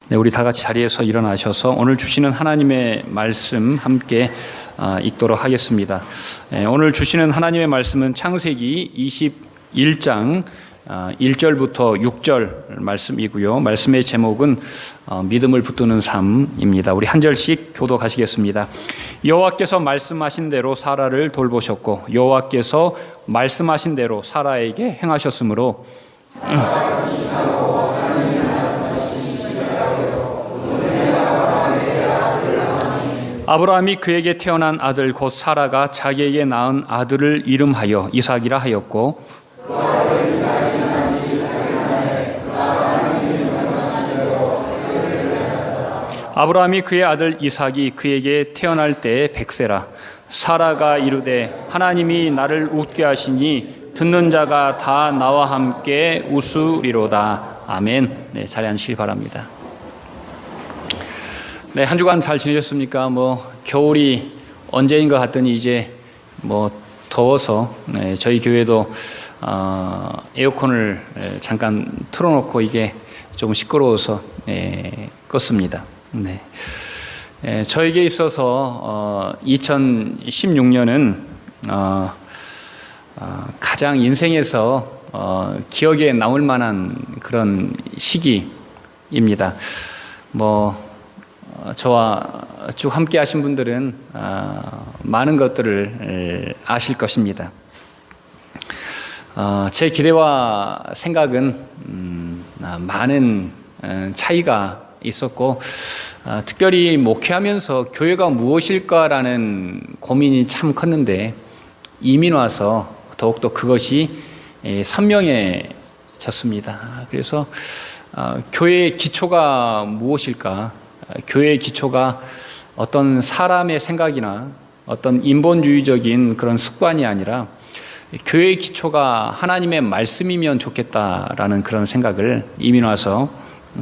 네, 우리 다 같이 자리에서 일어나셔서 오늘 주시는 하나님의 말씀 함께 읽도록 하겠습니다. 오늘 주시는 하나님의 말씀은 창세기 21장 1절부터 6절 말씀이고요. 말씀의 제목은 믿음을 붙드는 삶입니다. 우리 한 절씩 교독하시겠습니다. 여호와께서 말씀하신 대로 사라를 돌보셨고 여호와께서 말씀하신 대로 사라에게 행하셨으므로 아브라함이 그에게 태어난 아들 곧 사라가 자기에게 낳은 아들을 이름하여 이삭이라 하였고 아브라함이 그의 아들 이삭이 그에게 태어날 때에 100세라 사라가 이르되 하나님이 나를 웃게 하시니 듣는 자가 다 나와 함께 웃으리로다. 아멘. 네, 자리에 앉으시기 바랍니다. 네, 한 주간 잘 지내셨습니까? 겨울이 언제인 것 같더니 이제 더워서 저희 교회도 에어컨을 잠깐 틀어놓고 이게 조금 시끄러워서 껐습니다. 네, 저에게 있어서 2016년은 가장 인생에서 기억에 남을 만한 그런 시기입니다. 저와 쭉 함께 하신 분들은 많은 것들을 아실 것입니다. 제 기대와 생각은 많은 차이가 있었고 특별히 목회하면서 교회가 무엇일까라는 고민이 참 컸는데 이민 와서 더욱더 그것이 선명해졌습니다. 그래서 교회의 기초가 무엇일까? 교회의 기초가 어떤 사람의 생각이나 어떤 인본주의적인 그런 습관이 아니라 교회의 기초가 하나님의 말씀이면 좋겠다라는 그런 생각을 이민 와서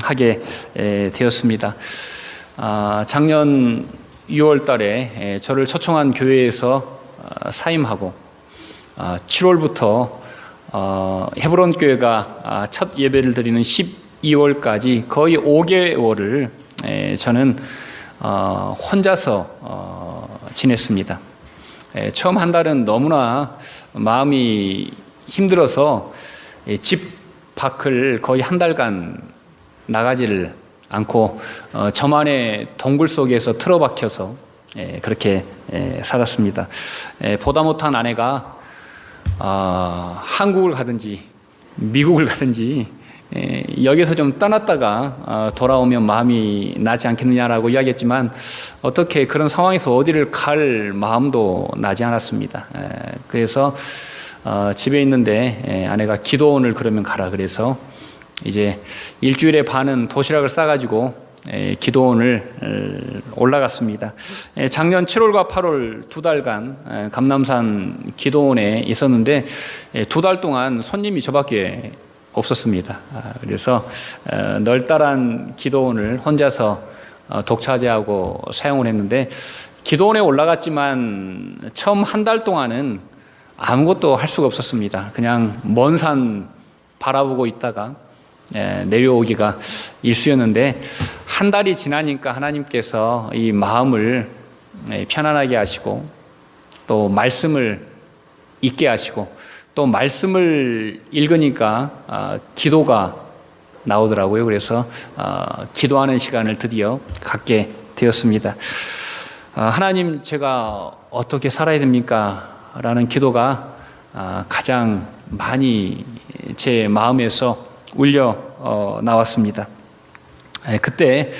하게 되었습니다. 작년 6월 달에 저를 초청한 교회에서 사임하고 7월부터 헤브론 교회가 첫 예배를 드리는 12월까지 거의 5개월을 저는 혼자서 지냈습니다. 처음 한 달은 너무나 마음이 힘들어서 집 밖을 거의 한 달간 나가지를 않고 저만의 동굴 속에서 틀어박혀서 그렇게 살았습니다. 보다 못한 아내가 한국을 가든지 미국을 가든지 여기서 좀 떠났다가 돌아오면 마음이 나지 않겠느냐라고 이야기했지만 어떻게 그런 상황에서 어디를 갈 마음도 나지 않았습니다. 그래서 집에 있는데 아내가 기도원을 그러면 가라 그래서 이제 일주일에 반은 도시락을 싸가지고 기도원을 올라갔습니다. 작년 7월과 8월 2달간 감남산 기도원에 있었는데 2달 동안 손님이 저밖에 없었습니다. 그래서 널따란 기도원을 혼자서 독차지하고 사용을 했는데 기도원에 올라갔지만 처음 한 달 동안은 아무것도 할 수가 없었습니다. 그냥 먼 산 바라보고 있다가 내려오기가 일쑤였는데 한 달이 지나니까 하나님께서 이 마음을 편안하게 하시고 또 말씀을 잊게 하시고 또 말씀을 읽으니까 기도가 나오더라고요. 그래서 기도하는 시간을 드디어 갖게 되었습니다. 하나님, 제가 어떻게 살아야 됩니까? 라는 기도가 가장 많이 제 마음에서 울려 나왔습니다. 그때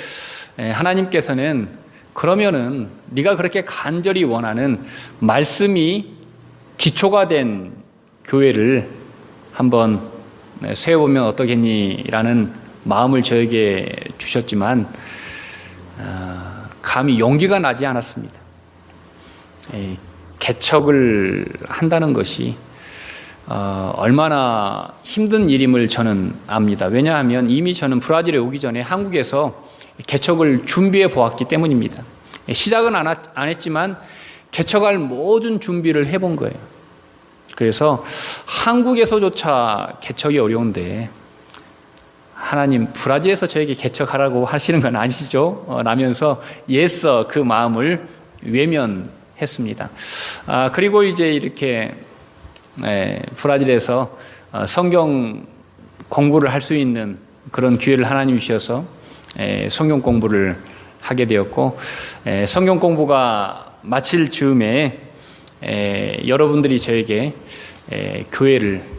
하나님께서는 그러면은 네가 그렇게 간절히 원하는 말씀이 기초가 된 교회를 한번 세워보면 어떠겠니라는 마음을 저에게 주셨지만 감히 용기가 나지 않았습니다. 개척을 한다는 것이 얼마나 힘든 일임을 저는 압니다. 왜냐하면 이미 저는 브라질에 오기 전에 한국에서 개척을 준비해 보았기 때문입니다. 시작은 안 했지만 개척할 모든 준비를 해본 거예요. 그래서 한국에서조차 개척이 어려운데 하나님 브라질에서 저에게 개척하라고 하시는 건 아니시죠? 라면서 애써 그 마음을 외면했습니다. 그리고 이제 이렇게 브라질에서 성경 공부를 할 수 있는 그런 기회를 하나님이 주셔서 성경 공부를 하게 되었고, 성경 공부가 마칠 즈음에 여러분들이 저에게 교회를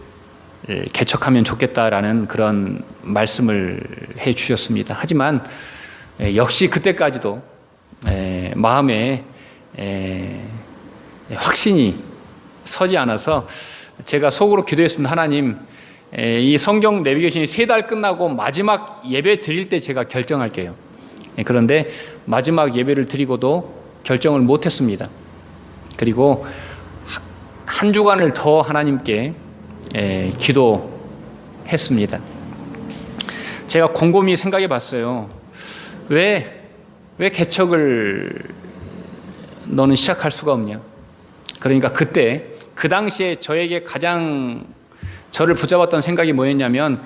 개척하면 좋겠다라는 그런 말씀을 해 주셨습니다. 하지만 역시 그때까지도 마음에 확신이 서지 않아서 제가 속으로 기도했습니다. 하나님, 이 성경 내비게이션이 3달 끝나고 마지막 예배 드릴 때 제가 결정할게요. 그런데 마지막 예배를 드리고도 결정을 못했습니다. 그리고 한 주간을 더 하나님께 기도했습니다. 제가 곰곰이 생각해 봤어요. 왜 개척을 너는 시작할 수가 없냐? 그러니까 그 당시에 저에게 가장 저를 붙잡았던 생각이 뭐였냐면,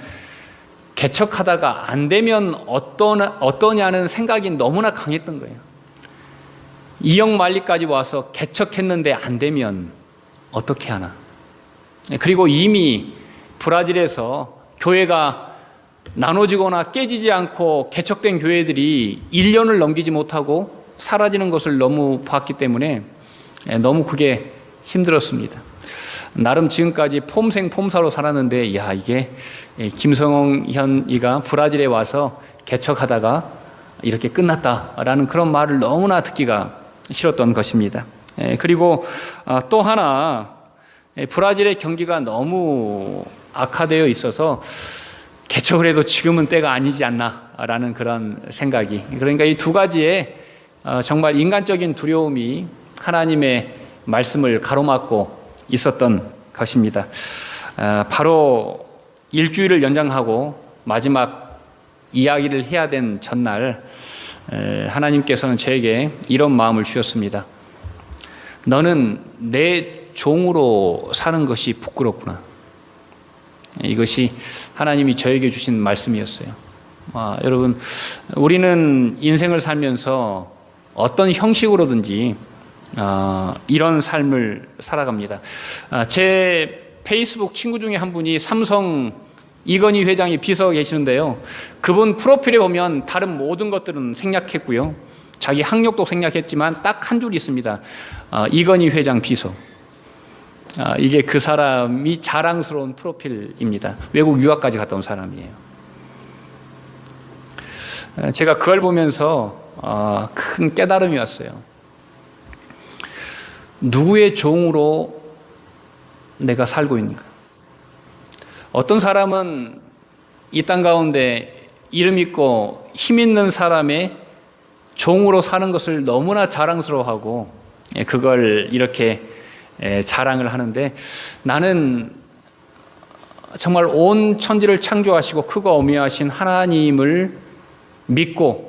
개척하다가 안 되면 어떠냐는 생각이 너무나 강했던 거예요. 이역만리까지 와서 개척했는데 안 되면 어떻게 하나. 그리고 이미 브라질에서 교회가 나눠지거나 깨지지 않고 개척된 교회들이 1년을 넘기지 못하고 사라지는 것을 너무 봤기 때문에 너무 그게 힘들었습니다. 나름 지금까지 폼생폼사로 살았는데, 이게 김성홍 현이가 브라질에 와서 개척하다가 이렇게 끝났다라는 그런 말을 너무나 듣기가 싫었던 것입니다. 그리고 또 하나, 브라질의 경기가 너무 악화되어 있어서 개척을 해도 지금은 때가 아니지 않나라는 그런 생각이, 그러니까 이 두 가지의 정말 인간적인 두려움이 하나님의 말씀을 가로막고 있었던 것입니다. 바로 일주일을 연장하고 마지막 이야기를 해야 된 전날, 하나님께서는 저에게 이런 마음을 주셨습니다. 너는 내 종으로 사는 것이 부끄럽구나. 이것이 하나님이 저에게 주신 말씀이었어요. 여러분, 우리는 인생을 살면서 어떤 형식으로든지 이런 삶을 살아갑니다. 제 페이스북 친구 중에 한 분이 삼성 이건희 회장이 비서가 계시는데요. 그분 프로필에 보면 다른 모든 것들은 생략했고요. 자기 학력도 생략했지만 딱 한 줄 있습니다. 이건희 회장 비서. 이게 그 사람이 자랑스러운 프로필입니다. 외국 유학까지 갔다 온 사람이에요. 제가 그걸 보면서 큰 깨달음이 왔어요. 누구의 종으로 내가 살고 있는가? 어떤 사람은 이 땅 가운데 이름 있고 힘 있는 사람의 종으로 사는 것을 너무나 자랑스러워하고 그걸 이렇게 자랑을 하는데, 나는 정말 온 천지를 창조하시고 크고 어미하신 하나님을 믿고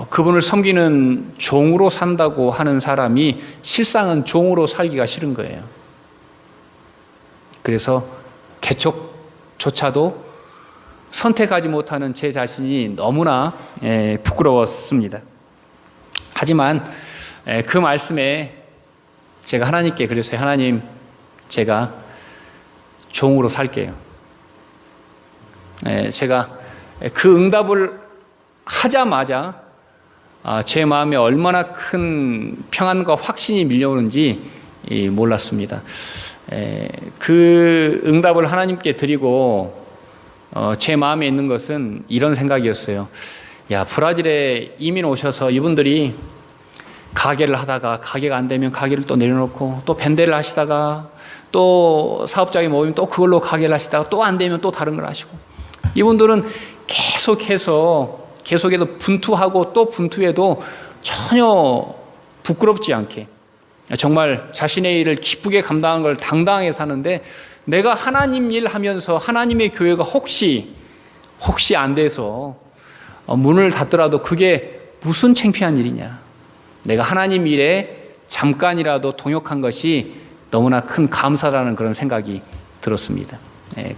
그분을 섬기는 종으로 산다고 하는 사람이 실상은 종으로 살기가 싫은 거예요. 그래서 개척조차도 선택하지 못하는 제 자신이 너무나 부끄러웠습니다. 하지만 그 말씀에 제가 하나님께 그랬어요. 하나님, 제가 종으로 살게요. 제가 그 응답을 하자마자 제 마음에 얼마나 큰 평안과 확신이 밀려오는지 몰랐습니다. 그 응답을 하나님께 드리고 제 마음에 있는 것은 이런 생각이었어요. 브라질에 이민 오셔서 이분들이 가게를 하다가 가게가 안 되면 가게를 또 내려놓고, 또 밴드를 하시다가 또 사업장이 모이면 또 그걸로 가게를 하시다가 또 안 되면 또 다른 걸 하시고, 이분들은 계속해서 분투하고 또 분투해도 전혀 부끄럽지 않게 정말 자신의 일을 기쁘게 감당한 걸 당당하게 사는데, 내가 하나님 일 하면서 하나님의 교회가 혹시 안 돼서 문을 닫더라도 그게 무슨 창피한 일이냐. 내가 하나님 일에 잠깐이라도 동역한 것이 너무나 큰 감사라는 그런 생각이 들었습니다.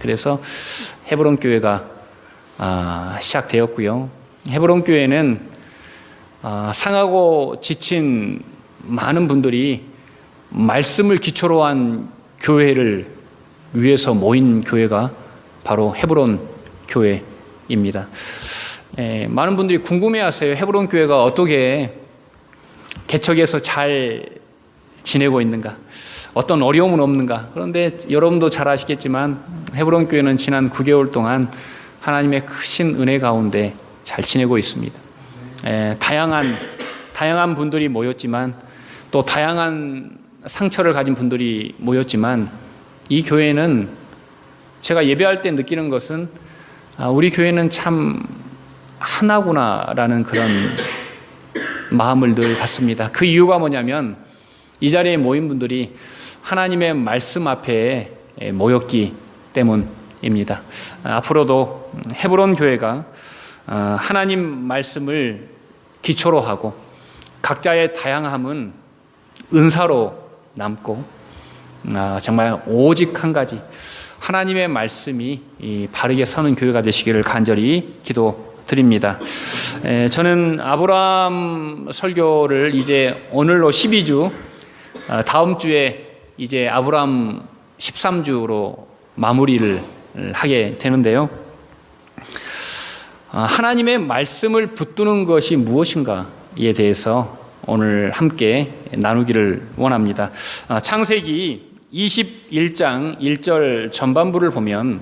그래서 헤브론 교회가 시작되었고요. 헤브론 교회는 상하고 지친 많은 분들이 말씀을 기초로 한 교회를 위해서 모인 교회가 바로 헤브론 교회입니다. 많은 분들이 궁금해하세요. 헤브론 교회가 어떻게 개척해서 잘 지내고 있는가? 어떤 어려움은 없는가? 그런데 여러분도 잘 아시겠지만 헤브론 교회는 지난 9개월 동안 하나님의 크신 은혜 가운데 잘 지내고 있습니다. 다양한 분들이 모였지만 또 다양한 상처를 가진 분들이 모였지만 이 교회는 제가 예배할 때 느끼는 것은 우리 교회는 참 하나구나라는 그런 마음을 늘 갖습니다. 그 이유가 뭐냐면 이 자리에 모인 분들이 하나님의 말씀 앞에 모였기 때문입니다. 앞으로도 헤브론 교회가 하나님 말씀을 기초로 하고 각자의 다양함은 은사로 남고 정말 오직 한 가지 하나님의 말씀이 바르게 서는 교회가 되시기를 간절히 기도드립니다. 저는 아브라함 설교를 이제 오늘로 12주, 다음 주에 이제 아브라함 13주로 마무리를 하게 되는데요. 하나님의 말씀을 붙드는 것이 무엇인가에 대해서 오늘 함께 나누기를 원합니다. 창세기 21장 1절 전반부를 보면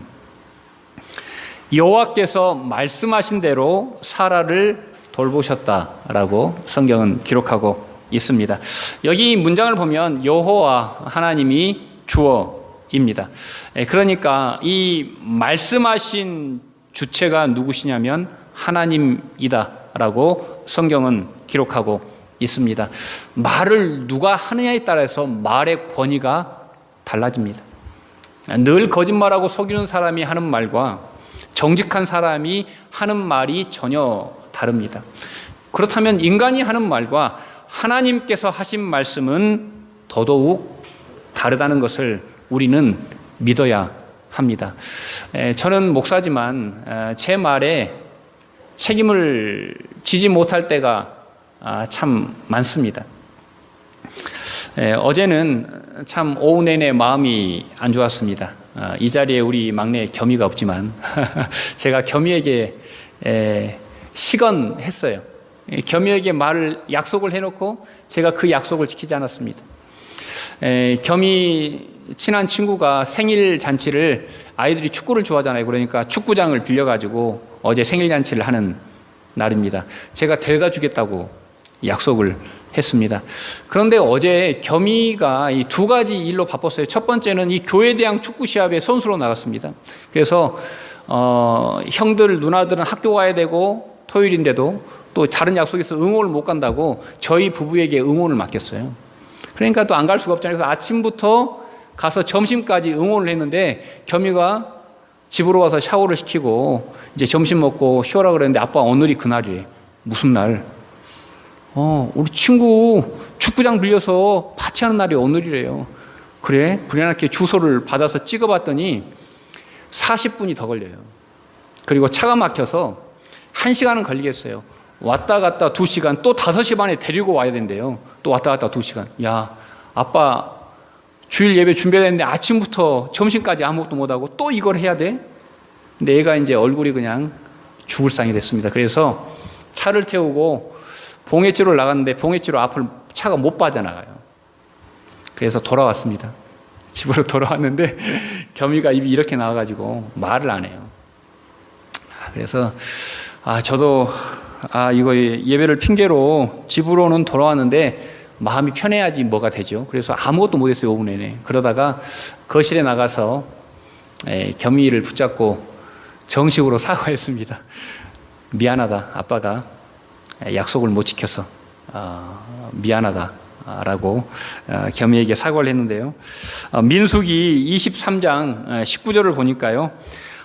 여호와께서 말씀하신 대로 사라를 돌보셨다라고 성경은 기록하고 있습니다. 여기 문장을 보면 여호와 하나님이 주어입니다. 그러니까 이 말씀하신 주체가 누구시냐면 하나님이다라고 성경은 기록하고 있습니다. 말을 누가 하느냐에 따라서 말의 권위가 달라집니다. 늘 거짓말하고 속이는 사람이 하는 말과 정직한 사람이 하는 말이 전혀 다릅니다. 그렇다면 인간이 하는 말과 하나님께서 하신 말씀은 더더욱 다르다는 것을 우리는 믿어야 합니다. 저는 목사지만 제 말에 책임을 지지 못할 때가 참 많습니다. 어제는 참 오후 내내 마음이 안 좋았습니다. 이 자리에 우리 막내 겸이가 없지만 제가 겸이에게 시건했어요. 겸이에게 약속을 해놓고 제가 그 약속을 지키지 않았습니다. 겸이 친한 친구가 생일 잔치를 아이들이 축구를 좋아하잖아요. 그러니까 축구장을 빌려가지고 어제 생일 잔치를 하는 날입니다. 제가 데려다 주겠다고 약속을 했습니다. 그런데 어제 겸이가 이 두 가지 일로 바빴어요. 첫 번째는 이 교회대항 축구 시합에 선수로 나갔습니다. 그래서 형들 누나들은 학교 가야 되고 토요일인데도 또 다른 약속이 있어 응원을 못 간다고 저희 부부에게 응원을 맡겼어요. 그러니까 또 안 갈 수가 없잖아요. 그래서 아침부터 가서 점심까지 응원을 했는데 겸이가 집으로 와서 샤워를 시키고 이제 점심 먹고 쉬어라 그랬는데 아빠 오늘이 그날이래. 무슨 날? 우리 친구 축구장 빌려서 파티하는 날이 오늘이래요. 그래? 불현하게 주소를 받아서 찍어봤더니 40분이 더 걸려요. 그리고 차가 막혀서 1시간은 걸리겠어요. 왔다 갔다 2시간, 또 5시 반에 데리고 와야 된대요. 또 왔다 갔다 2시간. 야, 아빠 주일 예배 준비해야 되는데 아침부터 점심까지 아무것도 못하고 또 이걸 해야 돼? 근데 얘가 이제 얼굴이 그냥 죽을 상이 됐습니다. 그래서 차를 태우고 봉해지로 나갔는데 봉해지로 앞을 차가 못 빠져나가요. 그래서 돌아왔습니다. 집으로 돌아왔는데 겸이가 입이 이렇게 나와가지고 말을 안 해요. 그래서 저도 이거 예배를 핑계로 집으로는 돌아왔는데 마음이 편해야지 뭐가 되죠. 그래서 아무것도 못했어요. 5분 내내. 그러다가 거실에 나가서 겸이를 붙잡고 정식으로 사과했습니다. 미안하다. 아빠가 약속을 못 지켜서 미안하다라고 겸이에게 사과를 했는데요. 민수기 23장 19절을 보니까요.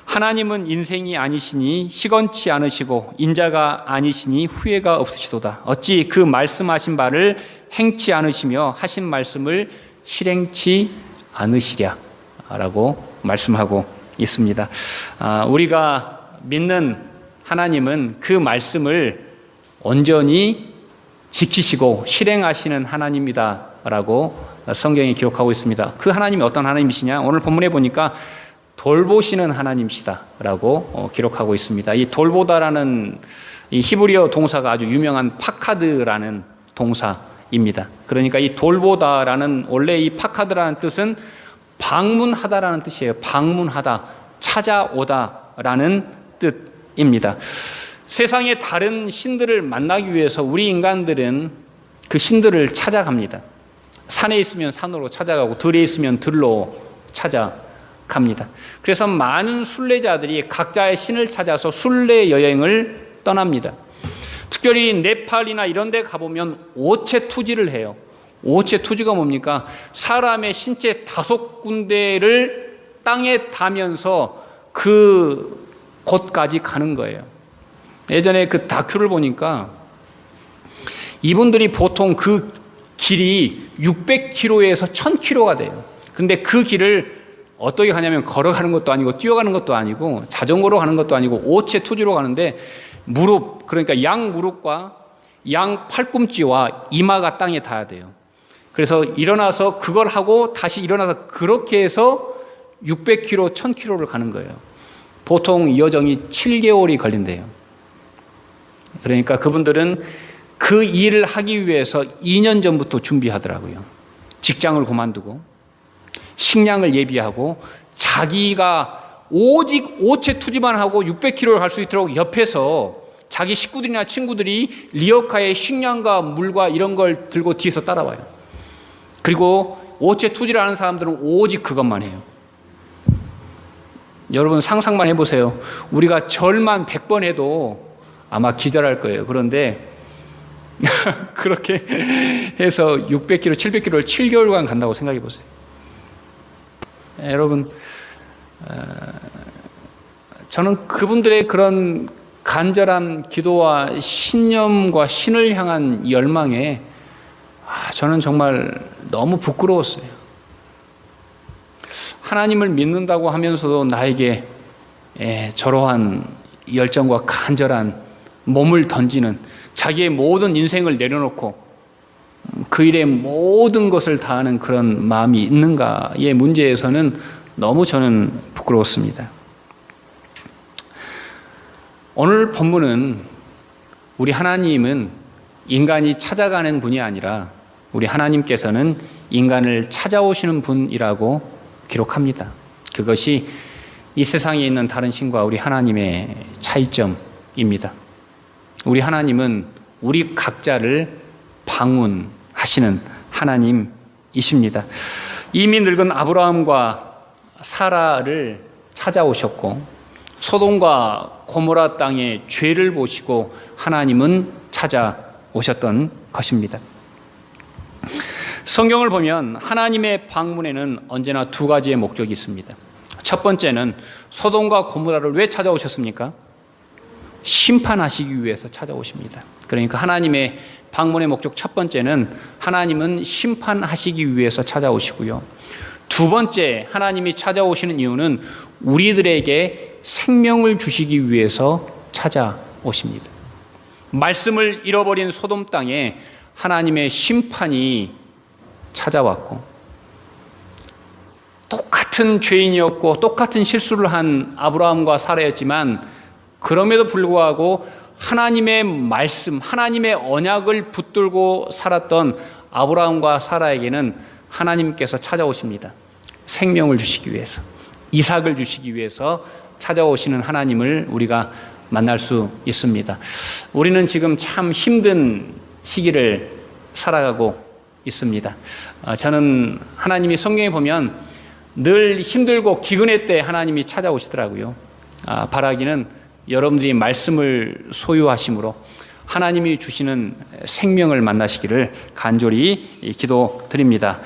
하나님은 인생이 아니시니 시건치 않으시고 인자가 아니시니 후회가 없으시도다. 어찌 그 말씀하신 바를 행치 않으시며 하신 말씀을 실행치 않으시랴라고 말씀하고 있습니다. 우리가 믿는 하나님은 그 말씀을 온전히 지키시고 실행하시는 하나님이다라고 성경이 기록하고 있습니다. 그 하나님이 어떤 하나님이시냐? 오늘 본문에 보니까 돌보시는 하나님이시다라고 기록하고 있습니다. 이 돌보다라는 이 히브리어 동사가 아주 유명한 파카드라는 동사입니다. 그러니까 이 돌보다라는 원래 이 파카드라는 뜻은 방문하다라는 뜻이에요. 방문하다, 찾아오다라는 뜻입니다. 세상의 다른 신들을 만나기 위해서 우리 인간들은 그 신들을 찾아갑니다. 산에 있으면 산으로 찾아가고 들에 있으면 들로 찾아갑니다. 그래서 많은 순례자들이 각자의 신을 찾아서 순례 여행을 떠납니다. 특별히 네팔이나 이런 데 가보면 오체투지를 해요. 오체투지가 뭡니까? 사람의 신체 5군데를 땅에 닿으면서 그 곳까지 가는 거예요. 예전에 그 다큐를 보니까 이분들이 보통 그 길이 600km에서 1000km가 돼요. 그런데 그 길을 어떻게 가냐면 걸어가는 것도 아니고 뛰어가는 것도 아니고 자전거로 가는 것도 아니고 오체투지로 가는데 무릎, 그러니까 양 무릎과 양 팔꿈치와 이마가 땅에 닿아야 돼요. 그래서 일어나서 그걸 하고 다시 일어나서 그렇게 해서 600km, 1000km를 가는 거예요. 보통 이 여정이 7개월이 걸린대요. 그러니까 그분들은 그 일을 하기 위해서 2년 전부터 준비하더라고요. 직장을 그만두고 식량을 예비하고 자기가 오직 오체투지만 하고 600km를 갈 수 있도록 옆에서 자기 식구들이나 친구들이 리어카에 식량과 물과 이런 걸 들고 뒤에서 따라와요. 그리고 오체투지를 하는 사람들은 오직 그것만 해요. 여러분 상상만 해보세요. 우리가 절만 100번 해도 아마 기절할 거예요. 그런데 그렇게 해서 600km, 700km를 7개월간 간다고 생각해 보세요. 여러분, 저는 그분들의 그런 간절한 기도와 신념과 신을 향한 열망에 저는 정말 너무 부끄러웠어요. 하나님을 믿는다고 하면서도 나에게 저러한 열정과 간절한 몸을 던지는 자기의 모든 인생을 내려놓고 그 일에 모든 것을 다하는 그런 마음이 있는가의 문제에서는 너무 저는 부끄러웠습니다. 오늘 본문은 우리 하나님은 인간이 찾아가는 분이 아니라 우리 하나님께서는 인간을 찾아오시는 분이라고 기록합니다. 그것이 이 세상에 있는 다른 신과 우리 하나님의 차이점입니다. 우리 하나님은 우리 각자를 방문하시는 하나님이십니다. 이미 늙은 아브라함과 사라를 찾아오셨고 소돔과 고모라 땅의 죄를 보시고 하나님은 찾아오셨던 것입니다. 성경을 보면 하나님의 방문에는 언제나 두 가지의 목적이 있습니다. 첫 번째는 소돔과 고모라를 왜 찾아오셨습니까? 심판하시기 위해서 찾아오십니다. 그러니까 하나님의 방문의 목적 첫 번째는 하나님은 심판하시기 위해서 찾아오시고요. 두 번째 하나님이 찾아오시는 이유는 우리들에게 생명을 주시기 위해서 찾아오십니다. 말씀을 잃어버린 소돔 땅에 하나님의 심판이 찾아왔고 똑같은 죄인이었고 똑같은 실수를 한 아브라함과 사라였지만 그럼에도 불구하고 하나님의 말씀, 하나님의 언약을 붙들고 살았던 아브라함과 사라에게는 하나님께서 찾아오십니다. 생명을 주시기 위해서, 이삭을 주시기 위해서 찾아오시는 하나님을 우리가 만날 수 있습니다. 우리는 지금 참 힘든 시기를 살아가고 있습니다. 저는 하나님이 성경에 보면 늘 힘들고 기근의 때 하나님이 찾아오시더라고요. 바라기는 여러분들이 말씀을 소유하심으로 하나님이 주시는 생명을 만나시기를 간절히 기도드립니다.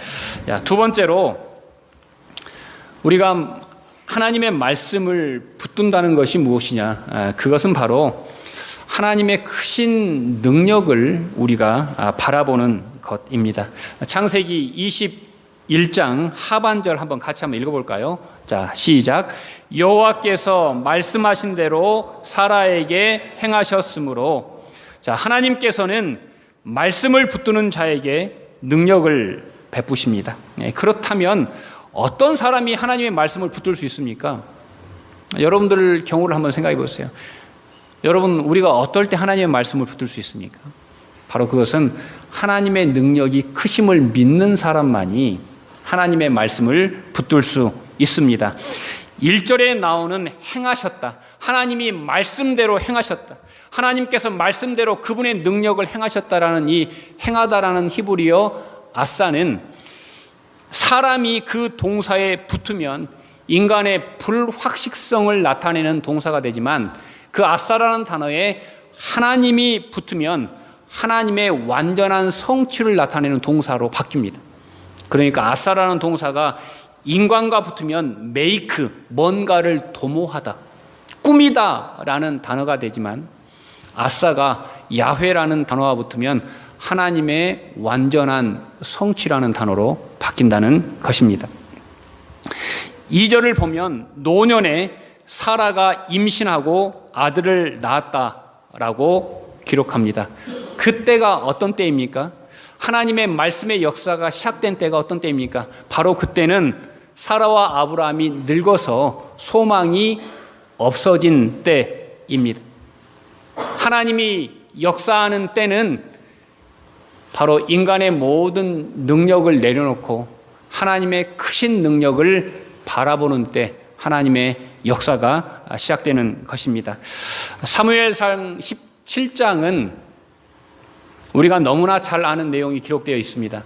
두 번째로 우리가 하나님의 말씀을 붙든다는 것이 무엇이냐? 그것은 바로 하나님의 크신 능력을 우리가 바라보는 것입니다. 창세기 1장 하반절 한번 같이 한번 읽어볼까요? 자, 시작. 여호와께서 말씀하신 대로 사라에게 행하셨으므로, 자, 하나님께서는 말씀을 붙드는 자에게 능력을 베푸십니다. 그렇다면 어떤 사람이 하나님의 말씀을 붙들 수 있습니까? 여러분들 경우를 한번 생각해 보세요. 여러분, 우리가 어떨 때 하나님의 말씀을 붙들 수 있습니까? 바로 그것은 하나님의 능력이 크심을 믿는 사람만이 하나님의 말씀을 붙들 수 있습니다. 1절에 나오는 행하셨다. 하나님이 말씀대로 행하셨다. 하나님께서 말씀대로 그분의 능력을 행하셨다라는 이 행하다라는 히브리어 아사는 사람이 그 동사에 붙으면 인간의 불확실성을 나타내는 동사가 되지만, 그 아사라는 단어에 하나님이 붙으면 하나님의 완전한 성취를 나타내는 동사로 바뀝니다. 그러니까 아사라는 동사가 인간과 붙으면 메이크, 뭔가를 도모하다, 꾸미다라는 단어가 되지만, 아사가 야훼라는 단어와 붙으면 하나님의 완전한 성취라는 단어로 바뀐다는 것입니다. 2절을 보면 노년에 사라가 임신하고 아들을 낳았다라고 기록합니다. 그때가 어떤 때입니까? 하나님의 말씀의 역사가 시작된 때가 어떤 때입니까? 바로 그때는 사라와 아브라함이 늙어서 소망이 없어진 때입니다. 하나님이 역사하는 때는 바로 인간의 모든 능력을 내려놓고 하나님의 크신 능력을 바라보는 때 하나님의 역사가 시작되는 것입니다. 사무엘상 17장은 우리가 너무나 잘 아는 내용이 기록되어 있습니다.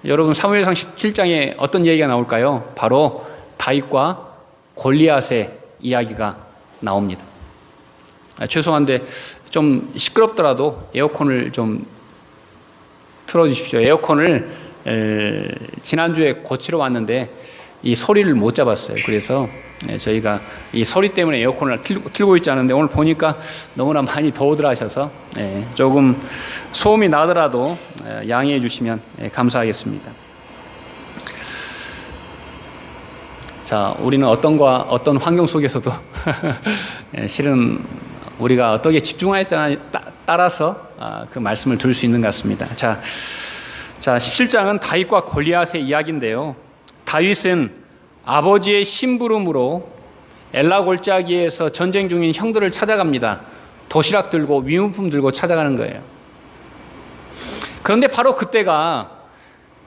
여러분, 사무엘상 17장에 어떤 얘기가 나올까요? 바로 다윗과 골리앗의 이야기가 나옵니다. 죄송한데 좀 시끄럽더라도 에어컨을 좀 틀어주십시오. 에어컨을 지난주에 고치러 왔는데 이 소리를 못 잡았어요. 그래서 저희가 이 소리 때문에 에어컨을 틀고 있지 않은데, 오늘 보니까 너무나 많이 더우들 하셔서 조금 소음이 나더라도 양해해 주시면 감사하겠습니다. 자, 우리는 어떤 환경 속에서도 실은 우리가 어떻게 집중하였냐에 따라서 그 말씀을 들을 수 있는 것 같습니다. 자, 17장은 다윗과 골리앗의 이야기인데요. 다윗은 아버지의 심부름으로 엘라 골짜기에서 전쟁 중인 형들을 찾아갑니다. 도시락 들고 위문품 들고 찾아가는 거예요. 그런데 바로 그때가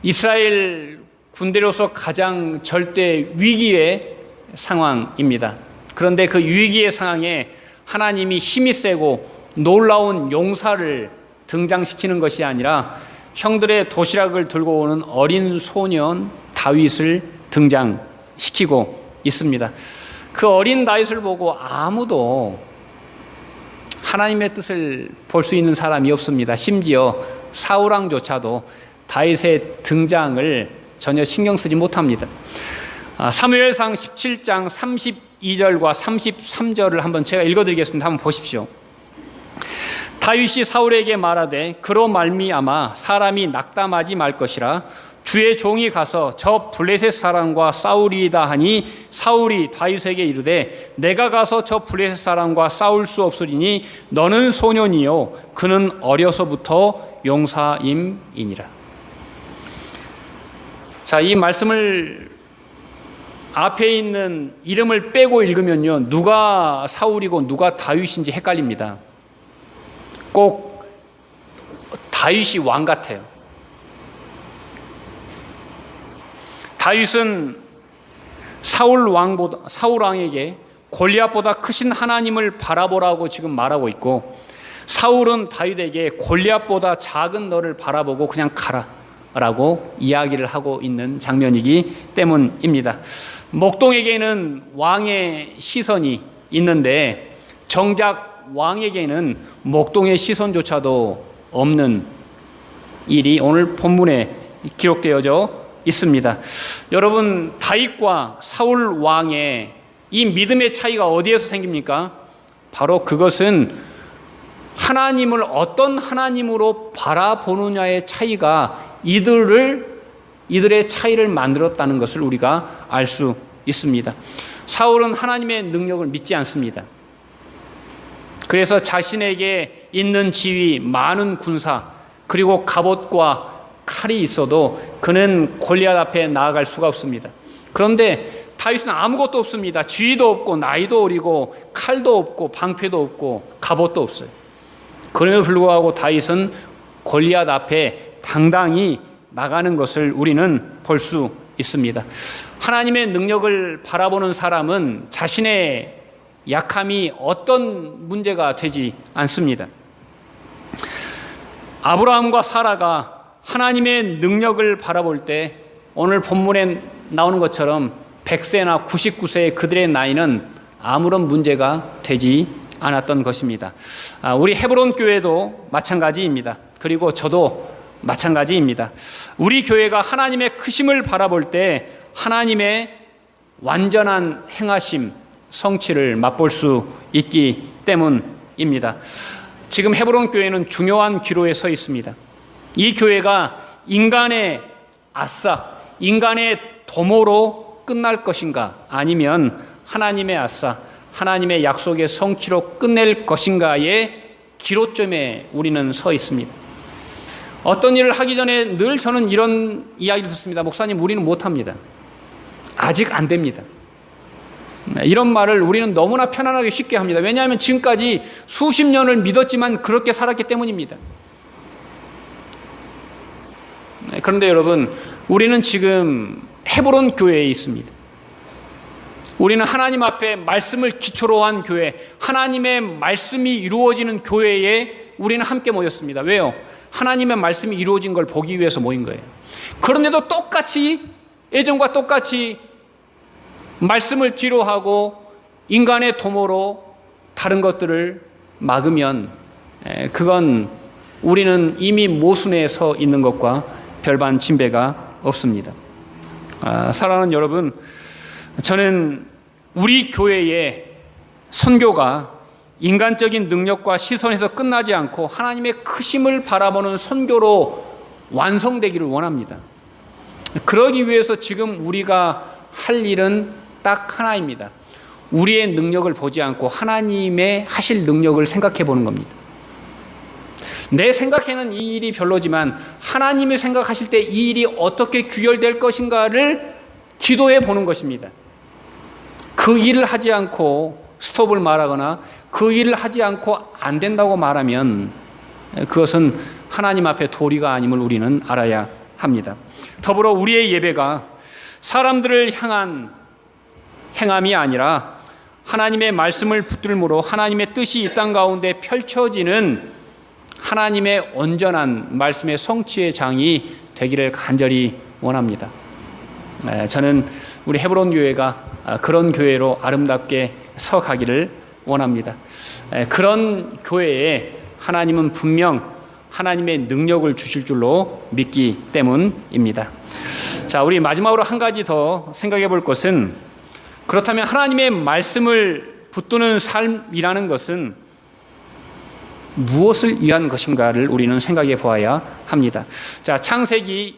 이스라엘 군대로서 가장 절대 위기의 상황입니다. 그런데 그 위기의 상황에 하나님이 힘이 세고 놀라운 용사를 등장시키는 것이 아니라 형들의 도시락을 들고 오는 어린 소년 다윗을 등장시키고 있습니다. 그 어린 다윗을 보고 아무도 하나님의 뜻을 볼 수 있는 사람이 없습니다. 심지어 사울왕조차도 다윗의 등장을 전혀 신경 쓰지 못합니다. 사무엘상 17장 32절과 33절을 한번 제가 읽어드리겠습니다. 한번 보십시오. 다윗이 사울에게 말하되 그로 말미암아 사람이 낙담하지 말 것이라 주의 종이 가서 저 블레셋 사람과 싸우리이다 하니 사울이 다윗에게 이르되 내가 가서 저 블레셋 사람과 싸울 수 없으리니 너는 소년이요 그는 어려서부터 용사임이니라. 자, 이 말씀을 앞에 있는 이름을 빼고 읽으면요, 누가 사울이고 누가 다윗인지 헷갈립니다. 꼭 다윗이 왕 같아요. 다윗은 사울 왕에게 골리앗보다 크신 하나님을 바라보라고 지금 말하고 있고, 사울은 다윗에게 골리앗보다 작은 너를 바라보고 그냥 가라라고 이야기를 하고 있는 장면이기 때문입니다. 목동에게는 왕의 시선이 있는데 정작 왕에게는 목동의 시선조차도 없는 일이 오늘 본문에 기록되어져 있습니다. 여러분, 다윗과 사울 왕의 이 믿음의 차이가 어디에서 생깁니까? 바로 그것은 하나님을 어떤 하나님으로 바라보느냐의 차이가 이들을 이들의 차이를 만들었다는 것을 우리가 알 수 있습니다. 사울은 하나님의 능력을 믿지 않습니다. 그래서 자신에게 있는 지위, 많은 군사, 그리고 갑옷과 칼이 있어도 그는 골리앗 앞에 나아갈 수가 없습니다. 그런데 다윗은 아무것도 없습니다. 지위도 없고 나이도 어리고 칼도 없고 방패도 없고 갑옷도 없어요. 그럼에도 불구하고 다윗은 골리앗 앞에 당당히 나가는 것을 우리는 볼 수 있습니다. 하나님의 능력을 바라보는 사람은 자신의 약함이 어떤 문제가 되지 않습니다. 아브라함과 사라가 하나님의 능력을 바라볼 때 오늘 본문에 나오는 것처럼 100세나 99세의 그들의 나이는 아무런 문제가 되지 않았던 것입니다. 우리 헤브론 교회도 마찬가지입니다. 그리고 저도 마찬가지입니다. 우리 교회가 하나님의 크심을 바라볼 때 하나님의 완전한 행하심, 성취를 맛볼 수 있기 때문입니다. 지금 헤브론 교회는 중요한 기로에 서 있습니다. 이 교회가 인간의 아싸, 인간의 도모로 끝날 것인가, 아니면 하나님의 아싸, 하나님의 약속의 성취로 끝낼 것인가의 기로점에 우리는 서 있습니다. 어떤 일을 하기 전에 늘 저는 이런 이야기를 듣습니다. 목사님, 우리는 못합니다. 아직 안 됩니다. 이런 말을 우리는 너무나 편안하게 쉽게 합니다. 왜냐하면 지금까지 수십 년을 믿었지만 그렇게 살았기 때문입니다. 그런데 여러분, 우리는 지금 헤브론 교회에 있습니다. 우리는 하나님 앞에 말씀을 기초로 한 교회, 하나님의 말씀이 이루어지는 교회에 우리는 함께 모였습니다. 왜요? 하나님의 말씀이 이루어진 걸 보기 위해서 모인 거예요. 그런데도 똑같이, 예전과 똑같이 말씀을 뒤로 하고 인간의 도모로 다른 것들을 막으면 그건 우리는 이미 모순에 서 있는 것과 별반 진배가 없습니다. 사랑하는 여러분, 저는 우리 교회의 선교가 인간적인 능력과 시선에서 끝나지 않고 하나님의 크심을 바라보는 선교로 완성되기를 원합니다. 그러기 위해서 지금 우리가 할 일은 딱 하나입니다. 우리의 능력을 보지 않고 하나님의 하실 능력을 생각해 보는 겁니다. 내 생각에는 이 일이 별로지만 하나님이 생각하실 때 이 일이 어떻게 귀결될 것인가를 기도해 보는 것입니다. 그 일을 하지 않고 스톱을 말하거나 그 일을 하지 않고 안 된다고 말하면 그것은 하나님 앞에 도리가 아님을 우리는 알아야 합니다. 더불어 우리의 예배가 사람들을 향한 행함이 아니라 하나님의 말씀을 붙들므로 하나님의 뜻이 이 땅 가운데 펼쳐지는 하나님의 온전한 말씀의 성취의 장이 되기를 간절히 원합니다. 저는 우리 헤브론 교회가 그런 교회로 아름답게 서가기를 원합니다. 그런 교회에 하나님은 분명 하나님의 능력을 주실 줄로 믿기 때문입니다. 자, 우리 마지막으로 한 가지 더 생각해 볼 것은, 그렇다면 하나님의 말씀을 붙드는 삶이라는 것은 무엇을 위한 것인가를 우리는 생각해 보아야 합니다. 자, 창세기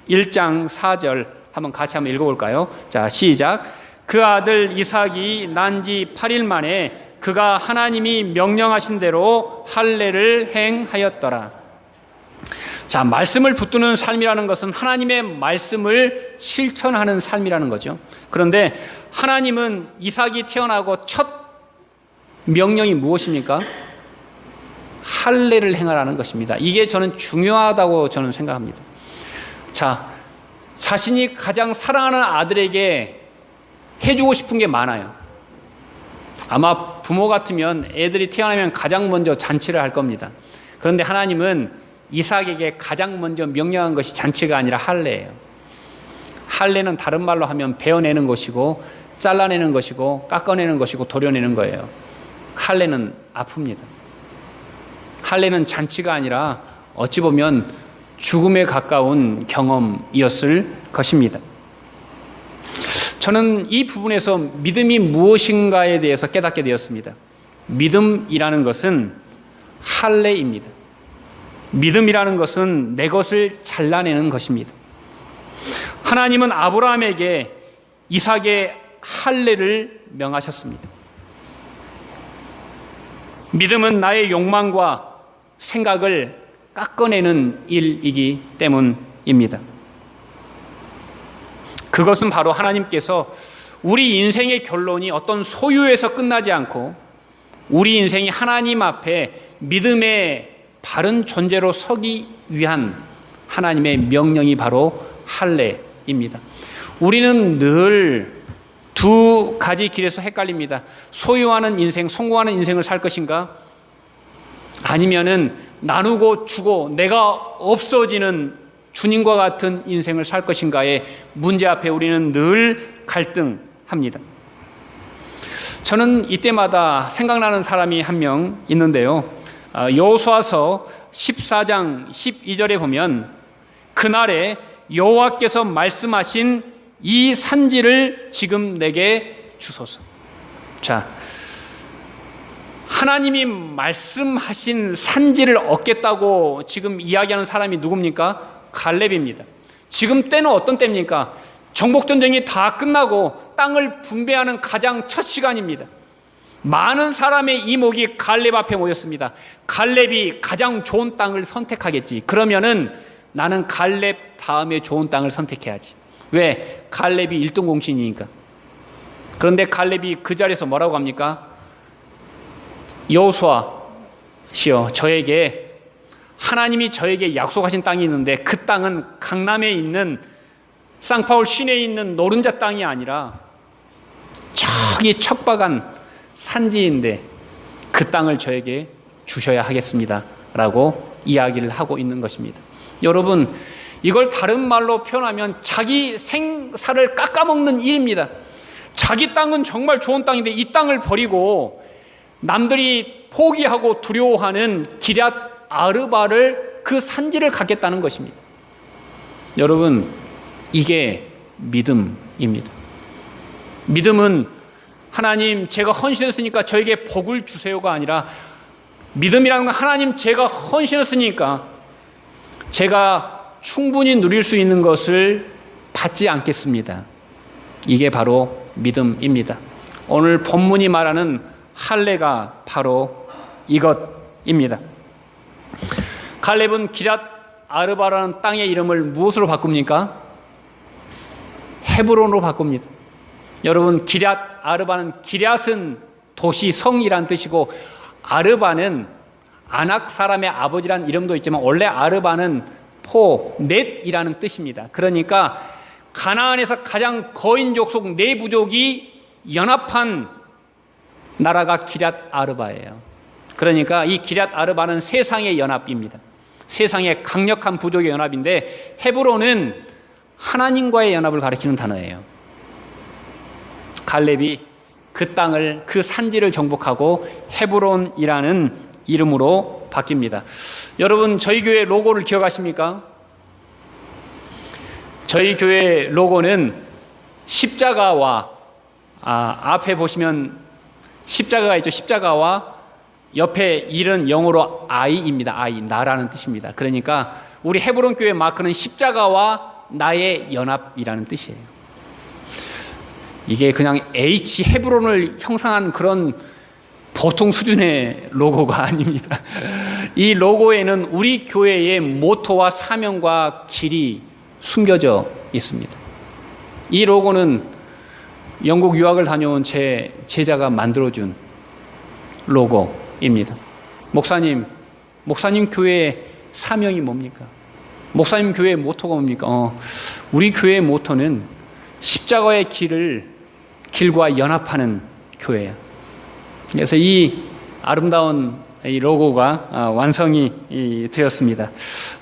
21장 4절 한번 같이 한번 읽어볼까요? 자, 시작. 그 아들 이삭이 난 지 8일 만에 그가 하나님이 명령하신 대로 할례를 행하였더라. 자, 말씀을 붙드는 삶이라는 것은 하나님의 말씀을 실천하는 삶이라는 거죠. 그런데 하나님은 이삭이 태어나고 첫 명령이 무엇입니까? 할례를 행하라는 것입니다. 이게 저는 중요하다고 저는 생각합니다. 자, 자신이 가장 사랑하는 아들에게 해주고 싶은 게 많아요. 아마 부모 같으면 애들이 태어나면 가장 먼저 잔치를 할 겁니다. 그런데 하나님은 이삭에게 가장 먼저 명령한 것이 잔치가 아니라 할례예요. 할례는 다른 말로 하면 베어내는 것이고 잘라내는 것이고 깎아내는 것이고 도려내는 거예요. 할례는 아픕니다. 할례는 잔치가 아니라 어찌 보면 죽음에 가까운 경험이었을 것입니다. 저는 이 부분에서 믿음이 무엇인가에 대해서 깨닫게 되었습니다. 믿음이라는 것은 할례입니다. 믿음이라는 것은 내 것을 잘라내는 것입니다. 하나님은 아브라함에게 이삭의 할례를 명하셨습니다. 믿음은 나의 욕망과 생각을 깎아내는 일이기 때문입니다. 그것은 바로 하나님께서 우리 인생의 결론이 어떤 소유에서 끝나지 않고 우리 인생이 하나님 앞에 믿음의 바른 존재로 서기 위한 하나님의 명령이 바로 할례입니다. 우리는 늘 두 가지 길에서 헷갈립니다. 소유하는 인생, 성공하는 인생을 살 것인가? 아니면은 나누고 주고 내가 없어지는 주님과 같은 인생을 살 것인가의 문제 앞에 우리는 늘 갈등합니다. 저는 이때마다 생각나는 사람이 한 명 있는데요. 여호수아서 14장 12절에 보면 그날에 여호와께서 말씀하신 이 산지를 지금 내게 주소서. 자, 하나님이 말씀하신 산지를 얻겠다고 지금 이야기하는 사람이 누굽니까? 갈렙입니다. 지금 때는 어떤 때입니까? 정복전쟁이 다 끝나고 땅을 분배하는 가장 첫 시간입니다. 많은 사람의 이목이 갈렙 앞에 모였습니다. 갈렙이 가장 좋은 땅을 선택하겠지. 그러면은 나는 갈렙 다음에 좋은 땅을 선택해야지. 왜? 갈렙이 1등 공신이니까. 그런데 갈렙이 그 자리에서 뭐라고 합니까? 여호수아시여, 저에게 하나님이 저에게 약속하신 땅이 있는데 그 땅은 강남에 있는 쌍파울 시내에 있는 노른자 땅이 아니라 저기 척박한 산지인데 그 땅을 저에게 주셔야 하겠습니다 라고 이야기를 하고 있는 것입니다. 여러분, 이걸 다른 말로 표현하면 자기 생사를 깎아먹는 일입니다. 자기 땅은 정말 좋은 땅인데 이 땅을 버리고 남들이 포기하고 두려워하는 기럇 아르바를 그 산지를 갖겠다는 것입니다. 여러분, 이게 믿음입니다. 믿음은 하나님 제가 헌신했으니까 저에게 복을 주세요가 아니라 믿음이라는 건 하나님 제가 헌신했으니까 제가 충분히 누릴 수 있는 것을 받지 않겠습니다. 이게 바로 믿음입니다. 오늘 본문이 말하는 할례가 바로 이것입니다. 갈렙은 기럇 아르바라는 땅의 이름을 무엇으로 바꿉니까? 헤브론으로 바꿉니다. 여러분, 기럇 아르바는 기럇은 도시 성이란 뜻이고 아르바는 아낙 사람의 아버지란 이름도 있지만 원래 아르바는 넷이라는 뜻입니다. 그러니까 가나안에서 가장 거인 족속 네 부족이 연합한 나라가 기럇 아르바예요. 그러니까 이 기럇 아르바는 세상의 연합입니다. 세상의 강력한 부족의 연합인데 헤브론은 하나님과의 연합을 가리키는 단어예요. 갈렙이 그 땅을, 그 산지를 정복하고 헤브론이라는 이름으로 바뀝니다. 여러분, 저희 교회 로고를 기억하십니까? 저희 교회 로고는 십자가와 앞에 보시면 십자가가 있죠. 십자가와 옆에 일은 영어로 I입니다. I, 나라는 뜻입니다. 그러니까 우리 헤브론 교회 마크는 십자가와 나의 연합이라는 뜻이에요. 이게 그냥 H 헤브론을 형상한 그런 보통 수준의 로고가 아닙니다. 이 로고에는 우리 교회의 모토와 사명과 길이 숨겨져 있습니다. 이 로고는 영국 유학을 다녀온 제 제자가 만들어준 로고입니다. 목사님 교회의 사명이 뭡니까? 목사님 교회의 모토가 뭡니까? 우리 교회의 모토는 십자가의 길과 연합하는 교회야. 그래서 이 아름다운 이 로고가 완성이 되었습니다.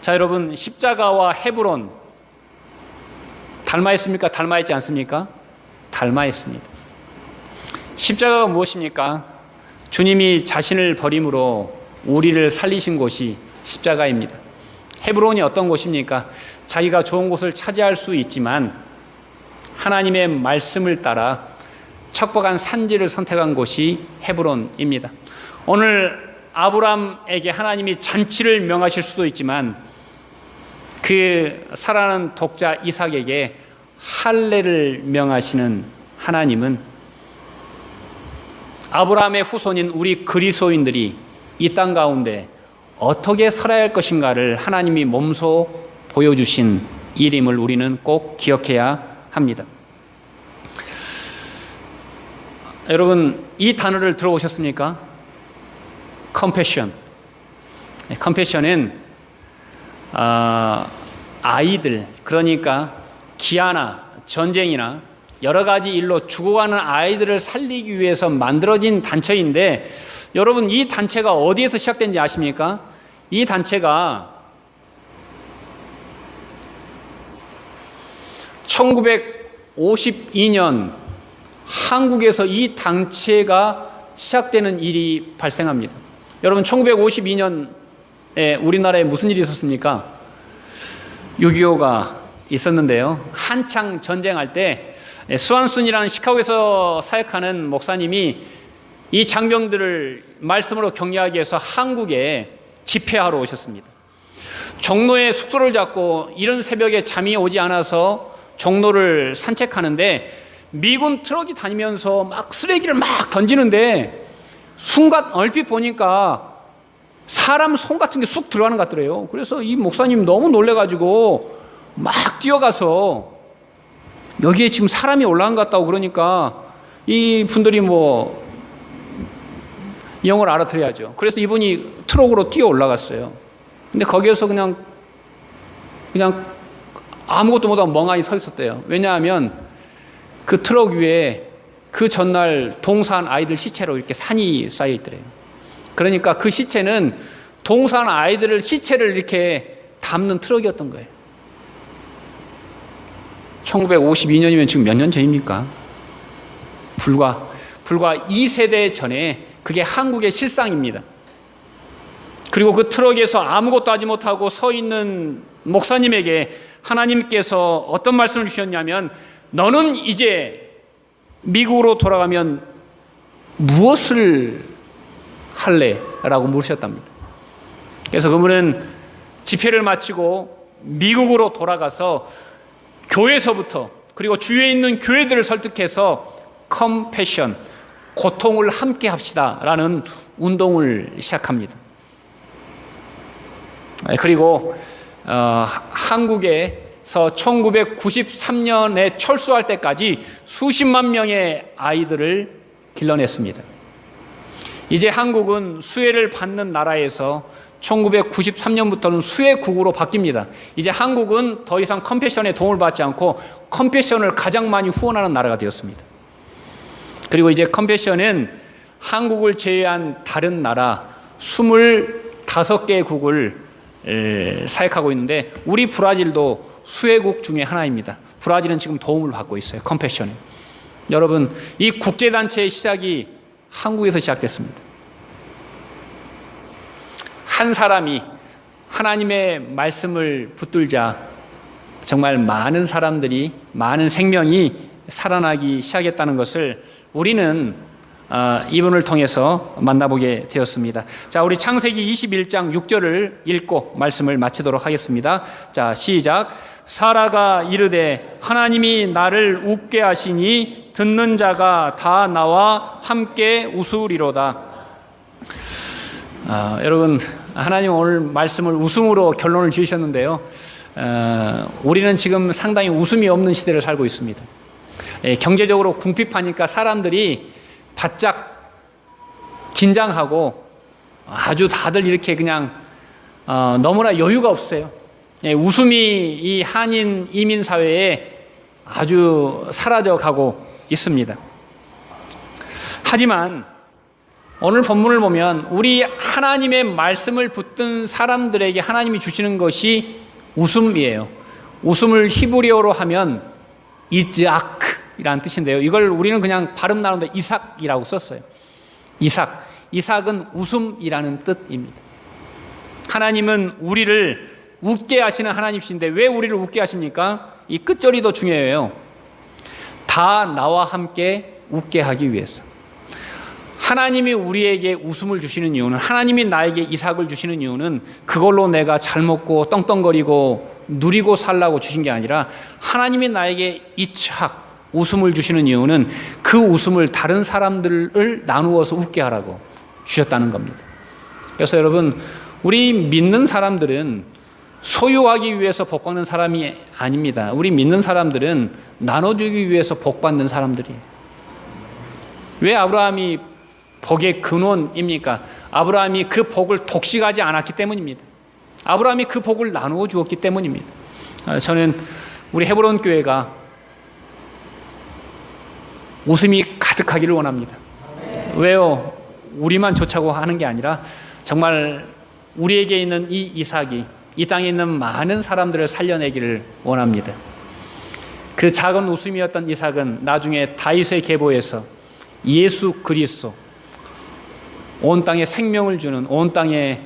자, 여러분, 십자가와 헤브론 닮아 있습니까? 닮아 있지 않습니까? 닮아 있습니다. 십자가가 무엇입니까? 주님이 자신을 버림으로 우리를 살리신 곳이 십자가입니다. 헤브론이 어떤 곳입니까? 자기가 좋은 곳을 차지할 수 있지만 하나님의 말씀을 따라 척박한 산지를 선택한 곳이 헤브론입니다. 오늘 아브람에게 하나님이 잔치를 명하실 수도 있지만 그 사랑하는 독자 이삭에게 할례를 명하시는 하나님은 아브라함의 후손인 우리 그리스도인들이 이 땅 가운데 어떻게 살아야 할 것인가를 하나님이 몸소 보여주신 일임을 우리는 꼭 기억해야 합니다. 여러분, 이 단어를 들어보셨습니까? 컴패션. 컴패션은 아이들, 그러니까 기아나 전쟁이나 여러 가지 일로 죽어가는 아이들을 살리기 위해서 만들어진 단체인데, 여러분, 이 단체가 어디에서 시작된지 아십니까? 이 단체가 1952년 한국에서 이 단체가 시작되는 일이 발생합니다. 여러분, 1952년에 우리나라에 무슨 일이 있었습니까? 6.25가 있었는데요. 한창 전쟁할 때 스완슨이라는 시카고에서 사역하는 목사님이 이 장병들을 말씀으로 격려하기 위해서 한국에 집회하러 오셨습니다. 종로에 숙소를 잡고 이른 새벽에 잠이 오지 않아서 종로를 산책하는데 미군 트럭이 다니면서 막 쓰레기를 막 던지는데 순간 얼핏 보니까 사람 손 같은 게 쑥 들어가는 것 같더래요. 그래서 이 목사님 너무 놀래가지고 막 뛰어가서 여기에 지금 사람이 올라간 것 같다고 그러니까 이 분들이 뭐 영어를 알아들어야죠. 그래서 이분이 트럭으로 뛰어 올라갔어요. 근데 거기에서 그냥 아무것도 못하고 멍하니 서 있었대요. 왜냐하면 그 트럭 위에 그 전날 동사한 아이들 시체로 이렇게 산이 쌓여 있더래요. 그러니까 그 시체는 동사한 아이들을 시체를 이렇게 담는 트럭이었던 거예요. 1952년이면 지금 몇 년 전입니까? 불과 2세대 전에 그게 한국의 실상입니다. 그리고 그 트럭에서 아무것도 하지 못하고 서 있는 목사님에게 하나님께서 어떤 말씀을 주셨냐면, 너는 이제 미국으로 돌아가면 무엇을 할래? 라고 물으셨답니다. 그래서 그분은 집회를 마치고 미국으로 돌아가서 교회에서부터, 그리고 주위에 있는 교회들을 설득해서 컴패션, 고통을 함께 합시다 라는 운동을 시작합니다. 그리고 한국에서 1993년에 철수할 때까지 수십만 명의 아이들을 길러냈습니다. 이제 한국은 수혜를 받는 나라에서 1993년부터는 수혜국으로 바뀝니다. 이제 한국은 더 이상 컴패션의 도움을 받지 않고 컴패션을 가장 많이 후원하는 나라가 되었습니다. 그리고 이제 컴패션은 한국을 제외한 다른 나라 25개의 국을 사역하고 있는데, 우리 브라질도 수혜국 중에 하나입니다. 브라질은 지금 도움을 받고 있어요. 컴패션에. 여러분, 이 국제단체의 시작이 한국에서 시작됐습니다. 한 사람이 하나님의 말씀을 붙들자 정말 많은 사람들이, 많은 생명이 살아나기 시작했다는 것을 우리는 이분을 통해서 만나보게 되었습니다. 자, 우리 창세기 21장 6절을 읽고 말씀을 마치도록 하겠습니다. 자, 시작. 사라가 이르되 하나님이 나를 웃게 하시니 듣는 자가 다 나와 함께 웃으리로다. 여러분, 하나님 오늘 말씀을 웃음으로 결론을 지으셨는데요. 우리는 지금 상당히 웃음이 없는 시대를 살고 있습니다. 경제적으로 궁핍하니까 사람들이 바짝 긴장하고 아주 다들 이렇게 그냥 너무나 여유가 없어요. 웃음이 이 한인 이민 사회에 아주 사라져가고 있습니다. 하지만 오늘 본문을 보면 우리 하나님의 말씀을 붙든 사람들에게 하나님이 주시는 것이 웃음이에요. 웃음을 히브리어로 하면 이즈아크이라는 뜻인데요. 이걸 우리는 그냥 발음 나누는데 이삭이라고 썼어요. 이삭은 웃음이라는 뜻입니다. 하나님은 우리를 웃게 하시는 하나님이신데 왜 우리를 웃게 하십니까? 이 끝절이 더 중요해요. 다 나와 함께 웃게 하기 위해서. 하나님이 우리에게 웃음을 주시는 이유는, 하나님이 나에게 이삭을 주시는 이유는 그걸로 내가 잘 먹고 떵떵거리고 누리고 살라고 주신 게 아니라 하나님이 나에게 이착 웃음을 주시는 이유는 그 웃음을 다른 사람들을 나누어서 웃게 하라고 주셨다는 겁니다. 그래서 여러분, 우리 믿는 사람들은 소유하기 위해서 복 받는 사람이 아닙니다. 우리 믿는 사람들은 나눠주기 위해서 복 받는 사람들이에요. 왜 아브라함이 복의 근원입니까? 아브라함이 그 복을 독식하지 않았기 때문입니다. 아브라함이 그 복을 나누어 주었기 때문입니다. 저는 우리 헤브론 교회가 웃음이 가득하기를 원합니다. 왜요? 우리만 좋자고 하는 게 아니라 정말 우리에게 있는 이 이삭이 이 땅에 있는 많은 사람들을 살려내기를 원합니다. 그 작은 웃음이었던 이삭은 나중에 다윗의 계보에서 예수 그리스도, 온 땅에 생명을 주는, 온 땅에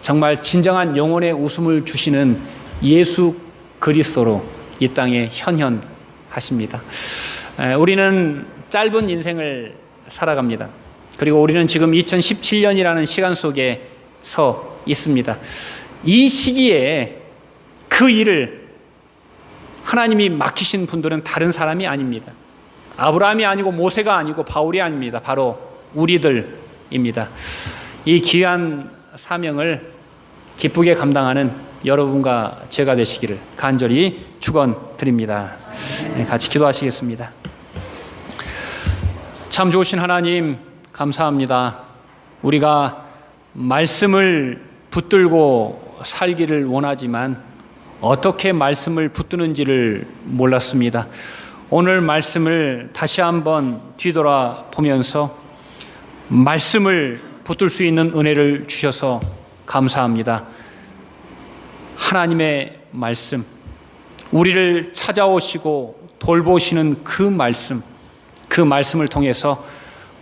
정말 진정한 영혼의 웃음을 주시는 예수 그리스도로 이 땅에 현현하십니다. 우리는 짧은 인생을 살아갑니다. 그리고 우리는 지금 2017년이라는 시간 속에 서 있습니다. 이 시기에 그 일을 하나님이 맡기신 분들은 다른 사람이 아닙니다. 아브라함이 아니고 모세가 아니고 바울이 아닙니다. 바로 우리들입니다. 이 귀한 사명을 기쁘게 감당하는 여러분과 제가 되시기를 간절히 축원드립니다. 같이 기도하시겠습니다. 참 좋으신 하나님, 감사합니다. 우리가 말씀을 붙들고 살기를 원하지만 어떻게 말씀을 붙드는지를 몰랐습니다. 오늘 말씀을 다시 한번 뒤돌아보면서 말씀을 붙들 수 있는 은혜를 주셔서 감사합니다. 하나님의 말씀, 우리를 찾아오시고 돌보시는 그 말씀을 통해서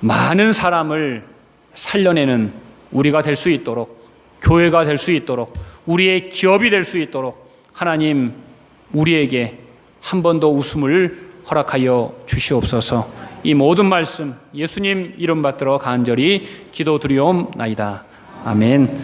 많은 사람을 살려내는 우리가 될 수 있도록, 교회가 될 수 있도록, 우리의 기업이 될 수 있도록 하나님, 우리에게 한 번 더 웃음을 허락하여 주시옵소서. 이 모든 말씀 예수님 이름 받들어 간절히 기도드리옵나이다. 아멘.